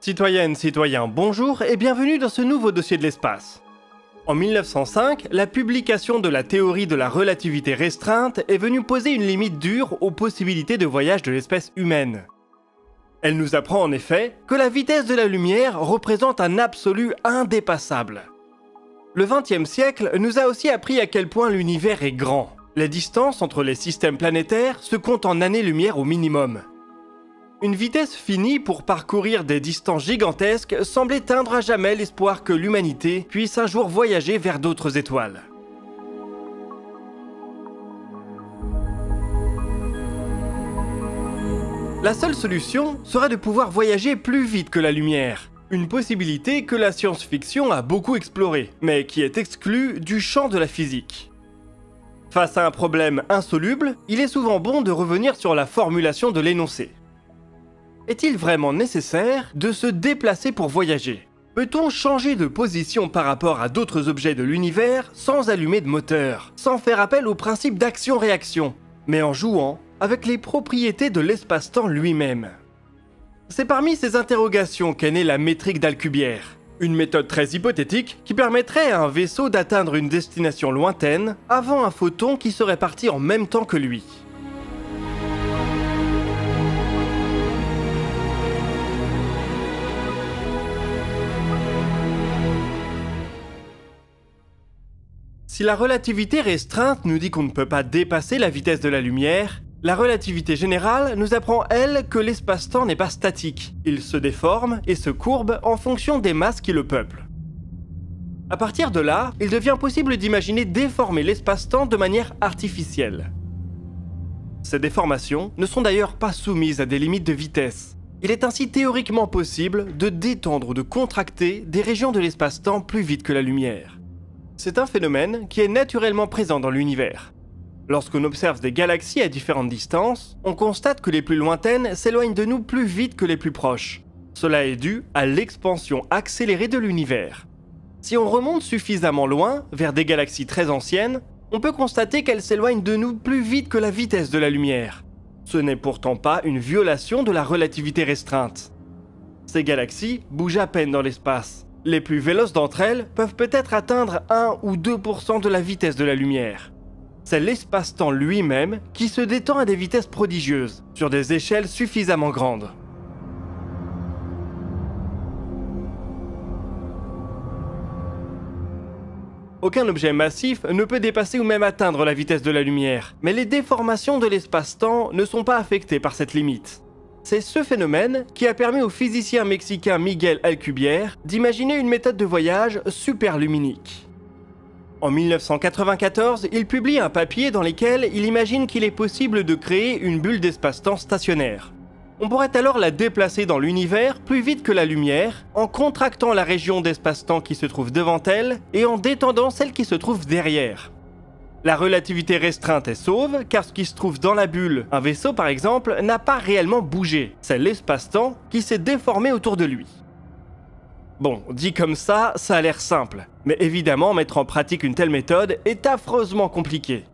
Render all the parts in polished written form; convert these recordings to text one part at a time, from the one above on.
Citoyennes, citoyens, bonjour et bienvenue dans ce nouveau dossier de l'espace. En 1905, la publication de la théorie de la relativité restreinte est venue poser une limite dure aux possibilités de voyage de l'espèce humaine. Elle nous apprend en effet que la vitesse de la lumière représente un absolu indépassable. Le XXe siècle nous a aussi appris à quel point l'univers est grand. Les distances entre les systèmes planétaires se comptent en années-lumière au minimum. Une vitesse finie pour parcourir des distances gigantesques semble éteindre à jamais l'espoir que l'humanité puisse un jour voyager vers d'autres étoiles. La seule solution serait de pouvoir voyager plus vite que la lumière. Une possibilité que la science-fiction a beaucoup explorée, mais qui est exclue du champ de la physique. Face à un problème insoluble, il est souvent bon de revenir sur la formulation de l'énoncé. Est-il vraiment nécessaire de se déplacer pour voyager? Peut-on changer de position par rapport à d'autres objets de l'univers sans allumer de moteur, sans faire appel au principe d'action-réaction, mais en jouant avec les propriétés de l'espace-temps lui-même? C'est parmi ces interrogations qu'est née la métrique d'Alcubierre, une méthode très hypothétique qui permettrait à un vaisseau d'atteindre une destination lointaine avant un photon qui serait parti en même temps que lui. Si la relativité restreinte nous dit qu'on ne peut pas dépasser la vitesse de la lumière, la relativité générale nous apprend, elle, que l'espace-temps n'est pas statique. Il se déforme et se courbe en fonction des masses qui le peuplent. À partir de là, il devient possible d'imaginer déformer l'espace-temps de manière artificielle. Ces déformations ne sont d'ailleurs pas soumises à des limites de vitesse. Il est ainsi théoriquement possible de détendre ou de contracter des régions de l'espace-temps plus vite que la lumière. C'est un phénomène qui est naturellement présent dans l'univers. Lorsqu'on observe des galaxies à différentes distances, on constate que les plus lointaines s'éloignent de nous plus vite que les plus proches. Cela est dû à l'expansion accélérée de l'univers. Si on remonte suffisamment loin, vers des galaxies très anciennes, on peut constater qu'elles s'éloignent de nous plus vite que la vitesse de la lumière. Ce n'est pourtant pas une violation de la relativité restreinte. Ces galaxies bougent à peine dans l'espace. Les plus véloces d'entre elles peuvent peut-être atteindre 1 ou 2% de la vitesse de la lumière. C'est l'espace-temps lui-même qui se détend à des vitesses prodigieuses, sur des échelles suffisamment grandes. Aucun objet massif ne peut dépasser ou même atteindre la vitesse de la lumière, mais les déformations de l'espace-temps ne sont pas affectées par cette limite. C'est ce phénomène qui a permis au physicien mexicain Miguel Alcubierre d'imaginer une méthode de voyage superluminique. En 1994, il publie un papier dans lequel il imagine qu'il est possible de créer une bulle d'espace-temps stationnaire. On pourrait alors la déplacer dans l'univers plus vite que la lumière, en contractant la région d'espace-temps qui se trouve devant elle et en détendant celle qui se trouve derrière. La relativité restreinte est sauve, car ce qui se trouve dans la bulle, un vaisseau par exemple, n'a pas réellement bougé. C'est l'espace-temps qui s'est déformé autour de lui. Bon, dit comme ça a l'air simple. Mais évidemment, mettre en pratique une telle méthode est affreusement compliqué.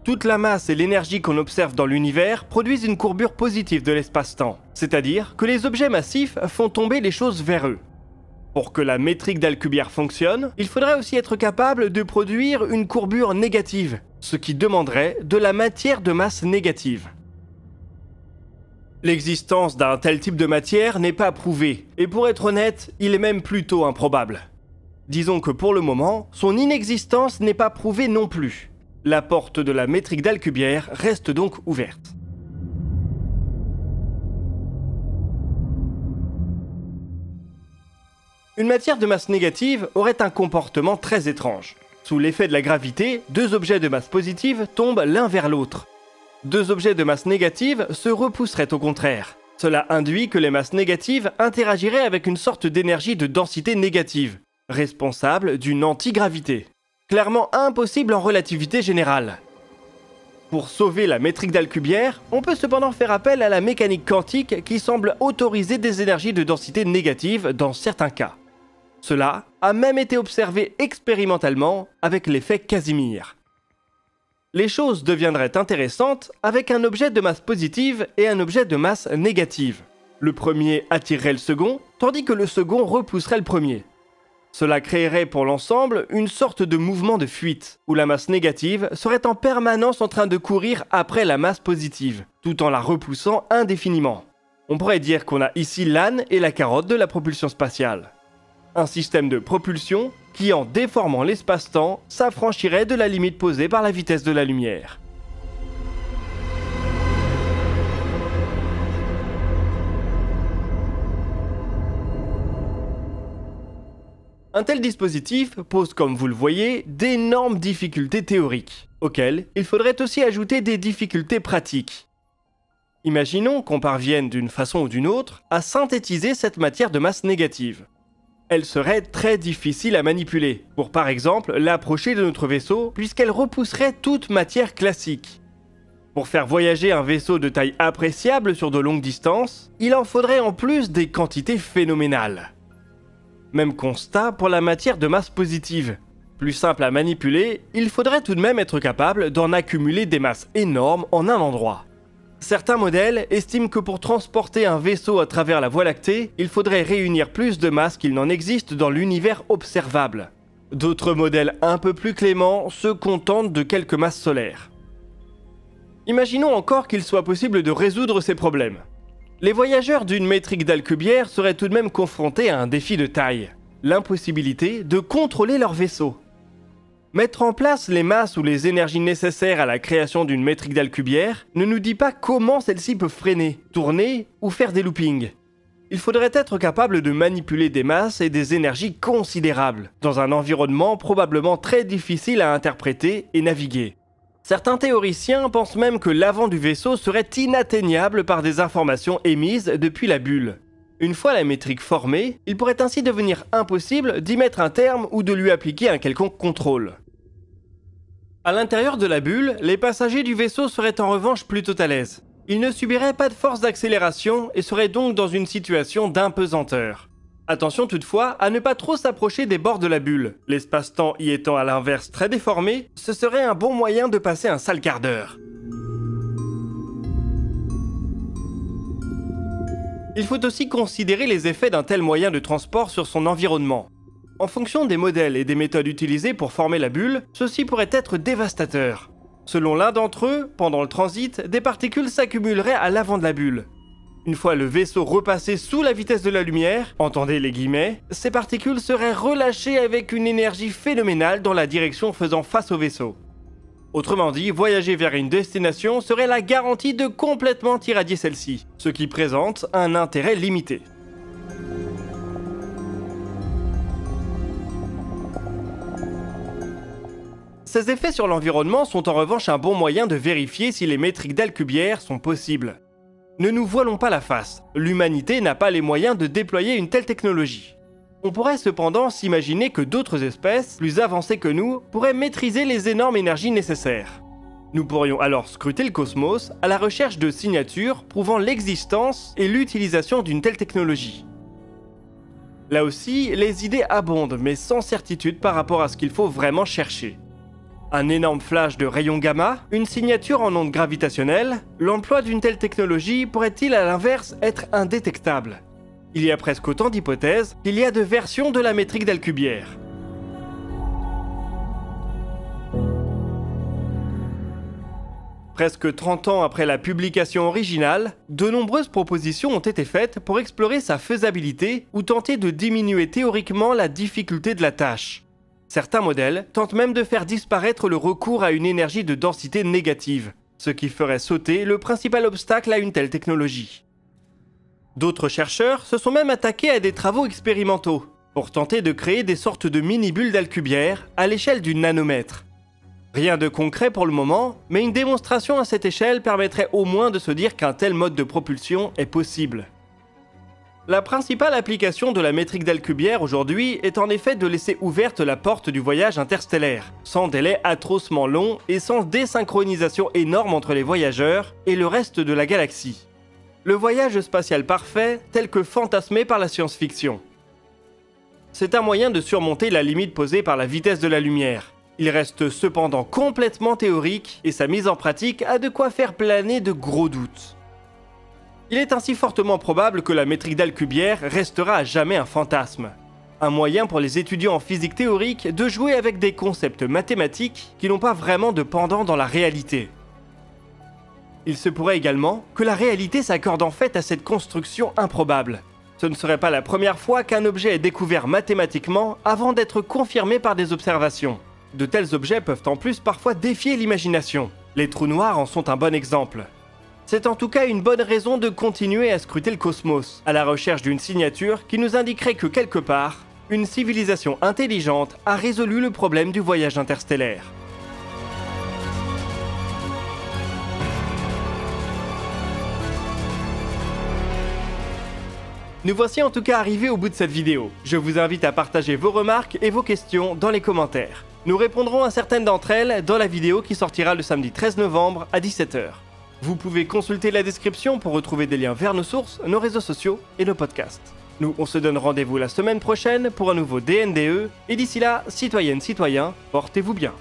Toute la masse et l'énergie qu'on observe dans l'univers produisent une courbure positive de l'espace-temps. C'est-à-dire que les objets massifs font tomber les choses vers eux. Pour que la métrique d'Alcubierre fonctionne, il faudrait aussi être capable de produire une courbure négative, ce qui demanderait de la matière de masse négative. L'existence d'un tel type de matière n'est pas prouvée, et pour être honnête, il est même plutôt improbable. Disons que pour le moment, son inexistence n'est pas prouvée non plus. La porte de la métrique d'Alcubierre reste donc ouverte. Une matière de masse négative aurait un comportement très étrange. Sous l'effet de la gravité, deux objets de masse positive tombent l'un vers l'autre. Deux objets de masse négative se repousseraient au contraire. Cela induit que les masses négatives interagiraient avec une sorte d'énergie de densité négative, responsable d'une antigravité. Clairement impossible en relativité générale. Pour sauver la métrique d'Alcubierre, on peut cependant faire appel à la mécanique quantique qui semble autoriser des énergies de densité négative dans certains cas. Cela a même été observé expérimentalement avec l'effet Casimir. Les choses deviendraient intéressantes avec un objet de masse positive et un objet de masse négative. Le premier attirerait le second, tandis que le second repousserait le premier. Cela créerait pour l'ensemble une sorte de mouvement de fuite, où la masse négative serait en permanence en train de courir après la masse positive, tout en la repoussant indéfiniment. On pourrait dire qu'on a ici l'âne et la carotte de la propulsion spatiale. Un système de propulsion qui, en déformant l'espace-temps, s'affranchirait de la limite posée par la vitesse de la lumière. Un tel dispositif pose, comme vous le voyez, d'énormes difficultés théoriques, auxquelles il faudrait aussi ajouter des difficultés pratiques. Imaginons qu'on parvienne d'une façon ou d'une autre à synthétiser cette matière de masse négative. Elle serait très difficile à manipuler, pour par exemple l'approcher de notre vaisseau, puisqu'elle repousserait toute matière classique. Pour faire voyager un vaisseau de taille appréciable sur de longues distances, il en faudrait en plus des quantités phénoménales. Même constat pour la matière de masse positive. Plus simple à manipuler, il faudrait tout de même être capable d'en accumuler des masses énormes en un endroit. Certains modèles estiment que pour transporter un vaisseau à travers la Voie lactée, il faudrait réunir plus de masse qu'il n'en existe dans l'univers observable. D'autres modèles un peu plus cléments se contentent de quelques masses solaires. Imaginons encore qu'il soit possible de résoudre ces problèmes. Les voyageurs d'une métrique d'Alcubierre seraient tout de même confrontés à un défi de taille, l'impossibilité de contrôler leur vaisseau. Mettre en place les masses ou les énergies nécessaires à la création d'une métrique d'Alcubierre ne nous dit pas comment celle-ci peut freiner, tourner ou faire des loopings. Il faudrait être capable de manipuler des masses et des énergies considérables, dans un environnement probablement très difficile à interpréter et naviguer. Certains théoriciens pensent même que l'avant du vaisseau serait inatteignable par des informations émises depuis la bulle. Une fois la métrique formée, il pourrait ainsi devenir impossible d'y mettre un terme ou de lui appliquer un quelconque contrôle. À l'intérieur de la bulle, les passagers du vaisseau seraient en revanche plutôt à l'aise. Ils ne subiraient pas de force d'accélération et seraient donc dans une situation d'impesanteur. Attention toutefois à ne pas trop s'approcher des bords de la bulle. L'espace-temps y étant à l'inverse très déformé, ce serait un bon moyen de passer un sale quart d'heure. Il faut aussi considérer les effets d'un tel moyen de transport sur son environnement. En fonction des modèles et des méthodes utilisées pour former la bulle, ceux-ci pourraient être dévastateurs. Selon l'un d'entre eux, pendant le transit, des particules s'accumuleraient à l'avant de la bulle. Une fois le vaisseau repassé sous la vitesse de la lumière, entendez les guillemets, ces particules seraient relâchées avec une énergie phénoménale dans la direction faisant face au vaisseau. Autrement dit, voyager vers une destination serait la garantie de complètement irradier celle-ci, ce qui présente un intérêt limité. Ces effets sur l'environnement sont en revanche un bon moyen de vérifier si les métriques d'Alcubierre sont possibles. Ne nous voilons pas la face, l'humanité n'a pas les moyens de déployer une telle technologie. On pourrait cependant s'imaginer que d'autres espèces, plus avancées que nous, pourraient maîtriser les énormes énergies nécessaires. Nous pourrions alors scruter le cosmos à la recherche de signatures prouvant l'existence et l'utilisation d'une telle technologie. Là aussi, les idées abondent, mais sans certitude par rapport à ce qu'il faut vraiment chercher. Un énorme flash de rayons gamma, une signature en ondes gravitationnelles, l'emploi d'une telle technologie pourrait-il à l'inverse être indétectable? Il y a presque autant d'hypothèses qu'il y a de versions de la métrique d'Alcubierre. Presque 30 ans après la publication originale, de nombreuses propositions ont été faites pour explorer sa faisabilité ou tenter de diminuer théoriquement la difficulté de la tâche. Certains modèles tentent même de faire disparaître le recours à une énergie de densité négative, ce qui ferait sauter le principal obstacle à une telle technologie. D'autres chercheurs se sont même attaqués à des travaux expérimentaux, pour tenter de créer des sortes de mini-bulles d'Alcubierre à l'échelle du nanomètre. Rien de concret pour le moment, mais une démonstration à cette échelle permettrait au moins de se dire qu'un tel mode de propulsion est possible. La principale application de la métrique d'Alcubierre aujourd'hui est en effet de laisser ouverte la porte du voyage interstellaire, sans délai atrocement long et sans désynchronisation énorme entre les voyageurs et le reste de la galaxie. Le voyage spatial parfait tel que fantasmé par la science-fiction. C'est un moyen de surmonter la limite posée par la vitesse de la lumière. Il reste cependant complètement théorique et sa mise en pratique a de quoi faire planer de gros doutes. Il est ainsi fortement probable que la métrique d'Alcubierre restera à jamais un fantasme. Un moyen pour les étudiants en physique théorique de jouer avec des concepts mathématiques qui n'ont pas vraiment de pendant dans la réalité. Il se pourrait également que la réalité s'accorde en fait à cette construction improbable. Ce ne serait pas la première fois qu'un objet est découvert mathématiquement avant d'être confirmé par des observations. De tels objets peuvent en plus parfois défier l'imagination. Les trous noirs en sont un bon exemple. C'est en tout cas une bonne raison de continuer à scruter le cosmos, à la recherche d'une signature qui nous indiquerait que quelque part, une civilisation intelligente a résolu le problème du voyage interstellaire. Nous voici en tout cas arrivés au bout de cette vidéo. Je vous invite à partager vos remarques et vos questions dans les commentaires. Nous répondrons à certaines d'entre elles dans la vidéo qui sortira le samedi 13 novembre à 17 h. Vous pouvez consulter la description pour retrouver des liens vers nos sources, nos réseaux sociaux et nos podcasts. Nous, on se donne rendez-vous la semaine prochaine pour un nouveau DNDE, et d'ici là, citoyennes, citoyens, portez-vous bien.